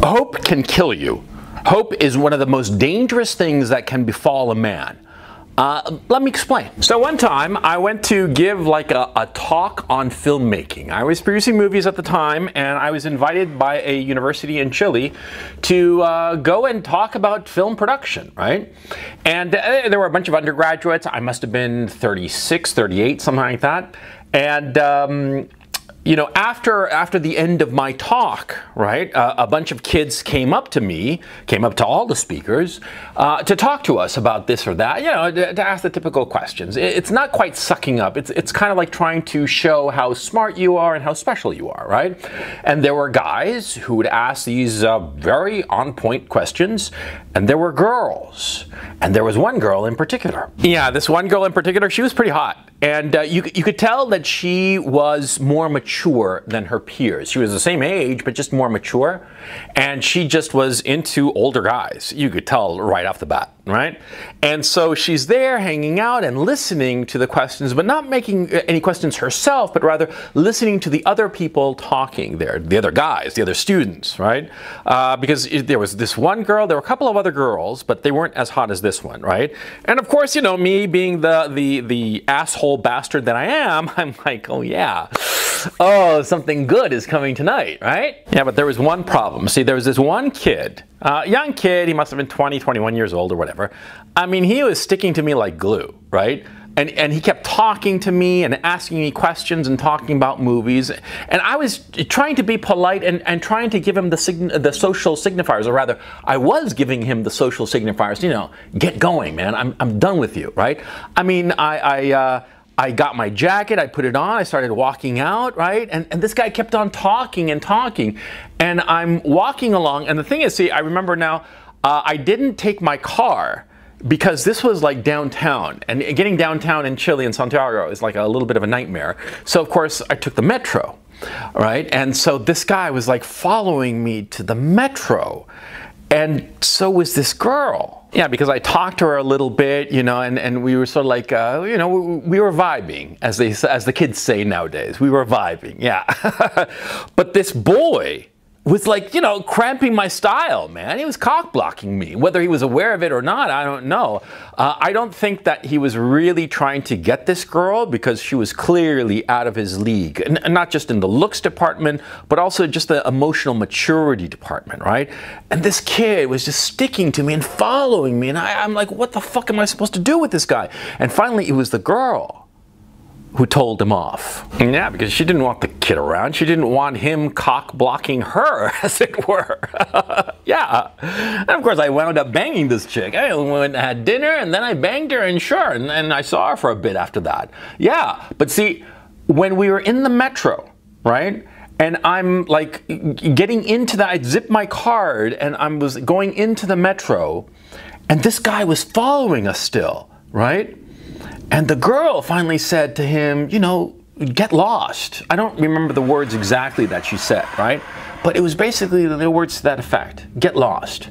Hope can kill you. Hope is one of the most dangerous things that can befall a man. Let me explain. So one time I went to give like a talk on filmmaking. I was producing movies at the time, and I was invited by a university in Chile to go and talk about film production, right? And there were a bunch of undergraduates. I must have been 36, 38, something like that. And you know, after the end of my talk, right, a bunch of kids came up to me, came up to all the speakers, to talk to us about this or that, you know, to ask the typical questions. It's not quite sucking up. It's kind of like trying to show how smart you are and how special you are, right? And there were guys who would ask these very on-point questions, and there were girls. And there was one girl in particular. Yeah, this one girl in particular, she was pretty hot. And you could tell that she was more mature than her peers. She was the same age, but just more mature. And she just was into older guys. You could tell right off the bat, right? And so she's there hanging out and listening to the questions, but not making any questions herself, but rather listening to the other people talking there, the other guys, the other students, right? Because there was this one girl, there were a couple of other girls, but they weren't as hot as this one, right? And of course, you know, me being the asshole bastard that I am, I'm like, oh yeah, oh, something good is coming tonight, right? Yeah, but there was one problem. See, there was this one kid, young kid, he must have been 20, 21 years old or whatever. I mean, he was sticking to me like glue, right? And he kept talking to me and asking me questions and talking about movies. And I was trying to be polite and trying to give him the social signifiers, or rather, I was giving him the social signifiers, you know, get going, man, I'm done with you, right? I mean, I got my jacket, I put it on, I started walking out, right? And this guy kept on talking and talking. And I'm walking along, and the thing is, see, I remember now, I didn't take my car because this was like downtown. And getting downtown in Chile, in Santiago, is like a little bit of a nightmare. So of course, I took the metro, right? And so this guy was like following me to the metro. And so was this girl. Yeah, because I talked to her a little bit, you know, and we were sort of like, you know, we were vibing, as the kids say nowadays. We were vibing, yeah. But this boy was like, you know, cramping my style, man. He was cock blocking me. Whether he was aware of it or not, I don't know. I don't think that he was really trying to get this girl, because she was clearly out of his league. And not just in the looks department, but also just the emotional maturity department, right? And this kid was just sticking to me and following me. And I'm like, what the fuck am I supposed to do with this guy? And finally, it was the girl who told him off. Yeah, because she didn't want the kid around. She didn't want him cock blocking her, as it were. Yeah. And of course, I wound up banging this chick. I went and had dinner, and then I banged her, and sure, and I saw her for a bit after that. Yeah, but see, when we were in the metro, right? And I'm like getting into that, I zipped my card, and I was going into the metro, and this guy was following us still, right? And the girl finally said to him, you know, get lost. I don't remember the words exactly that she said, right? But it was basically the words to that effect. Get lost.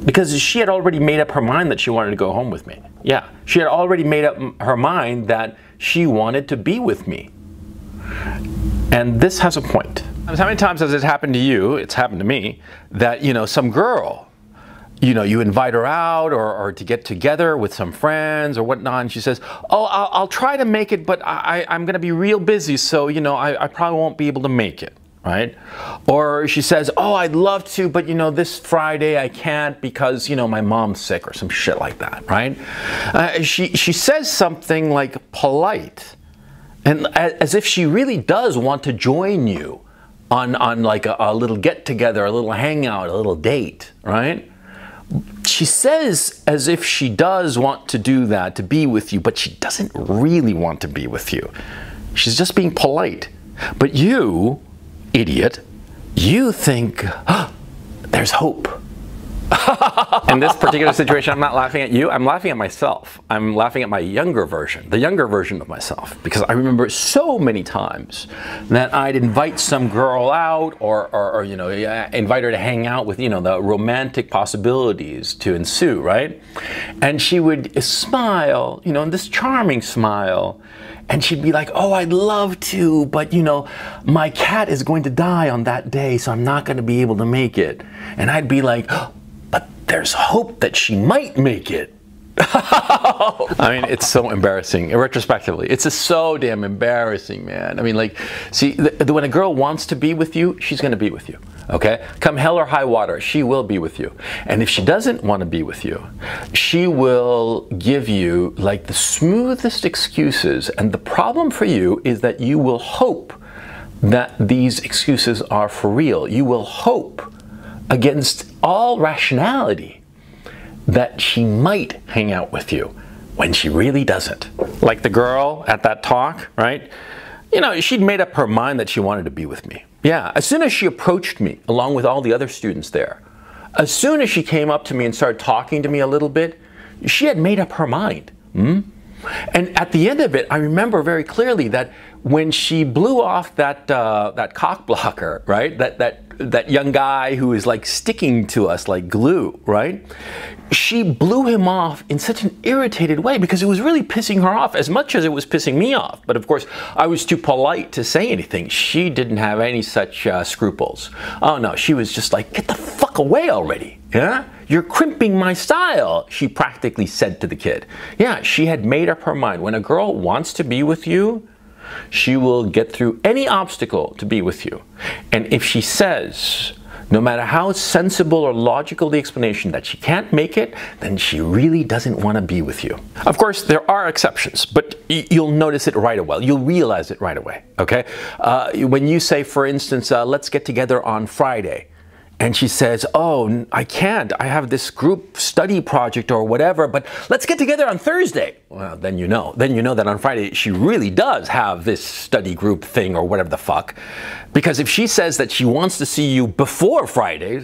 Because she had already made up her mind that she wanted to go home with me. Yeah, she had already made up her mind that she wanted to be with me. And this has a point. How many times has it happened to you, it's happened to me, that, you know, some girl, you know, you invite her out or to get together with some friends or whatnot, and she says, oh, I'll try to make it, but I'm going to be real busy, so, you know, I probably won't be able to make it, right? Or she says, oh, I'd love to, but, you know, this Friday I can't because, you know, my mom's sick or some shit like that, right? She says something like polite, and as if she really does want to join you on like a little get-together, a little hangout, a little date, right? She says as if she does want to do that, to be with you, but she doesn't really want to be with you. She's just being polite. But you, idiot, you think, oh, there's hope. In this particular situation, I'm not laughing at you, I'm laughing at myself. I'm laughing at my younger version, the younger version of myself, because I remember so many times that I'd invite some girl out or you know, invite her to hang out with, you know, the romantic possibilities to ensue, right? And she would smile, you know, this charming smile, And she'd be like, oh, I'd love to, but you know, my cat is going to die on that day, so I'm not going to be able to make it. And I'd be like, oh, but there's hope that she might make it. I mean, it's so embarrassing. Retrospectively, it's just so damn embarrassing, man. I mean, like, see, when a girl wants to be with you, she's going to be with you. Okay? Come hell or high water, she will be with you. And if she doesn't want to be with you, she will give you like the smoothest excuses. And the problem for you is that you will hope that these excuses are for real. You will hope against all rationality that she might hang out with you when she really doesn't. Like the girl at that talk, right? You know, she'd made up her mind that she wanted to be with me. Yeah, as soon as she approached me, along with all the other students there, as soon as she came up to me and started talking to me a little bit, she had made up her mind. And at the end of it, I remember very clearly that when she blew off that cock blocker, right? That young guy who is like sticking to us like glue, right? She blew him off in such an irritated way because it was really pissing her off as much as it was pissing me off. But of course, I was too polite to say anything. She didn't have any such scruples. Oh no, she was just like, get the fuck away already. Yeah? You're crimping my style, she practically said to the kid. Yeah, she had made up her mind. When a girl wants to be with you, she will get through any obstacle to be with you. And if she says, no matter how sensible or logical the explanation, that she can't make it, then she really doesn't want to be with you. Of course, there are exceptions, but you'll notice it right away. You'll realize it right away, okay? When you say, for instance, let's get together on Friday, and she says, oh, I can't. I have this group study project or whatever, but let's get together on Thursday. Well, then you know that on Friday she really does have this study group thing or whatever the fuck. Because if she says that she wants to see you before Friday,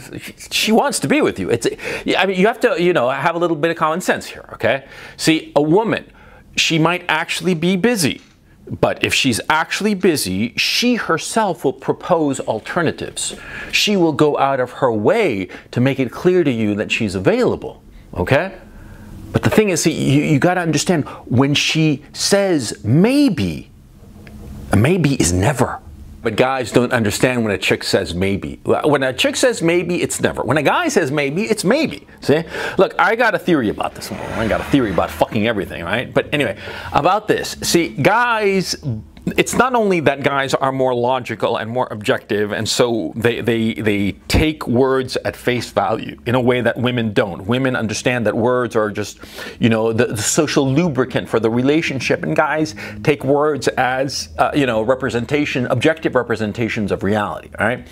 she wants to be with you. I mean, you have to, you know, have a little bit of common sense here, okay? See, a woman, she might actually be busy. But if she's actually busy, she herself will propose alternatives. She will go out of her way to make it clear to you that she's available, okay? But the thing is, see, you got to understand, when she says maybe, a maybe is never. But guys don't understand when a chick says maybe. When a chick says maybe, it's never. When a guy says maybe, it's maybe. See? Look, I got a theory about this one. I got a theory about fucking everything, right? But anyway, about this. See, guys, it's not only that guys are more logical and more objective, and so they take words at face value in a way that women don't. Women understand that words are just, you know, the social lubricant for the relationship, and guys take words as, you know, representation, objective representations of reality, all right?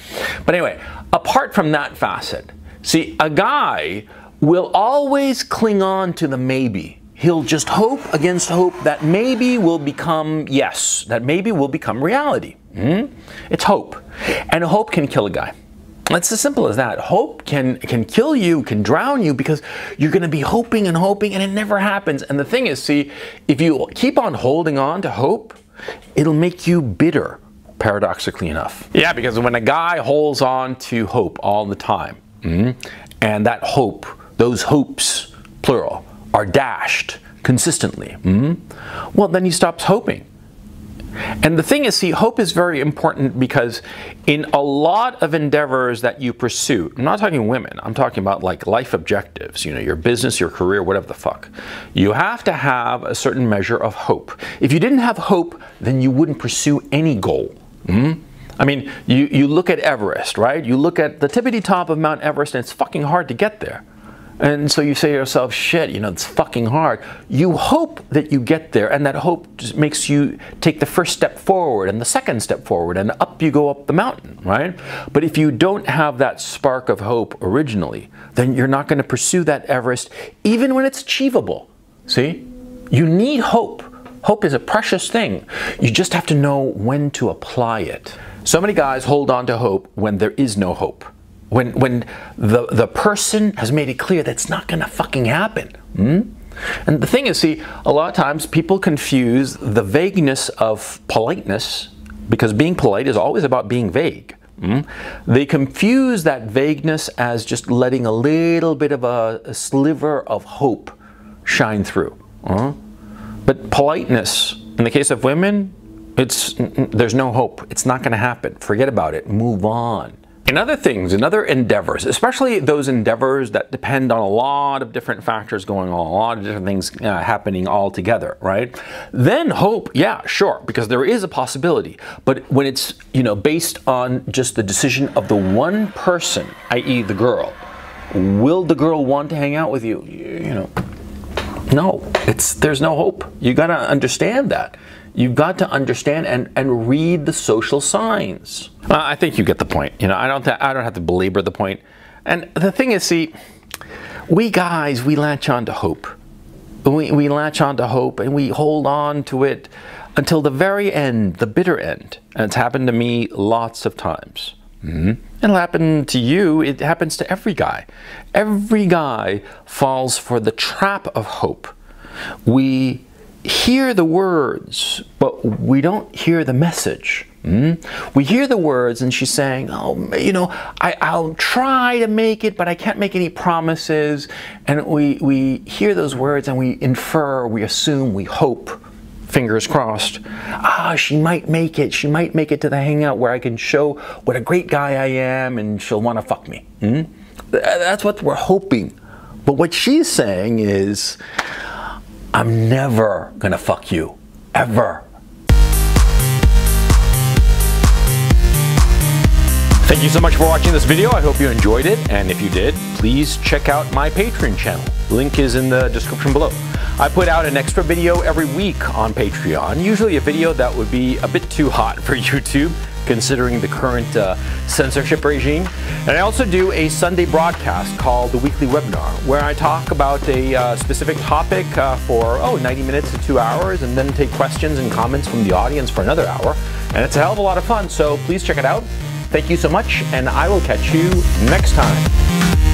But anyway, apart from that facet, see, a guy will always cling on to the maybe. He'll just hope against hope that maybe will become yes, that maybe will become reality. It's hope. And hope can kill a guy. It's as simple as that. Hope can kill you, can drown you, because you're going to be hoping and hoping and it never happens. And the thing is, see, if you keep on holding on to hope, it'll make you bitter, paradoxically enough. Yeah, because when a guy holds on to hope all the time, and that hope, those hopes, plural, are dashed consistently, well, then he stops hoping. And the thing is, see, hope is very important because in a lot of endeavors that you pursue, I'm not talking women, I'm talking about like life objectives, you know, your business, your career, whatever the fuck, you have to have a certain measure of hope. If you didn't have hope, then you wouldn't pursue any goal. I mean, you look at Everest, right? You look at the tippity top of Mount Everest and it's fucking hard to get there. And so you say to yourself, shit, you know, it's fucking hard. You hope that you get there, and that hope just makes you take the first step forward and the second step forward, and up you go up the mountain, right? But if you don't have that spark of hope originally, then you're not going to pursue that Everest, even when it's achievable. See? You need hope. Hope is a precious thing. You just have to know when to apply it. So many guys hold on to hope when there is no hope. When the person has made it clear that it's not gonna fucking happen. And the thing is, see, a lot of times people confuse the vagueness of politeness, because being polite is always about being vague. They confuse that vagueness as just letting a little bit of a sliver of hope shine through. But politeness In the case of women, there's no hope. It's not going to happen. Forget about it. Move on. In other things, in other endeavors, especially those endeavors that depend on a lot of different factors going on, a lot of different things happening all together, right? Then hope, yeah, sure, because there is a possibility. But when it's, based on just the decision of the one person, i.e. the girl, will the girl want to hang out with you? No, there's no hope. You got to understand that. You've got to understand and read the social signs. I think you get the point. I don't have to belabor the point. And the thing is, see, we guys, we latch on to hope. We latch on to hope and we hold on to it until the very end, the bitter end. And it's happened to me lots of times. It'll happen to you. It happens to every guy. Every guy falls for the trap of hope. We hear the words, but we don't hear the message. We hear the words and she's saying, I'll try to make it, but I can't make any promises. And we hear those words and we infer, we assume, we hope, fingers crossed, she might make it. She might make it to the hangout where I can show what a great guy I am and she'll want to fuck me. That's what we're hoping. But what she's saying is, I'm never gonna fuck you, ever. Thank you so much for watching this video. I hope you enjoyed it. And if you did, please check out my Patreon channel. Link is in the description below. I put out an extra video every week on Patreon, usually a video that would be a bit too hot for YouTube, considering the current censorship regime. And I also do a Sunday broadcast called the Weekly Webinar, where I talk about a specific topic for 90 minutes to 2 hours, and then take questions and comments from the audience for another hour. And it's a hell of a lot of fun, so please check it out. Thank you so much, and I will catch you next time.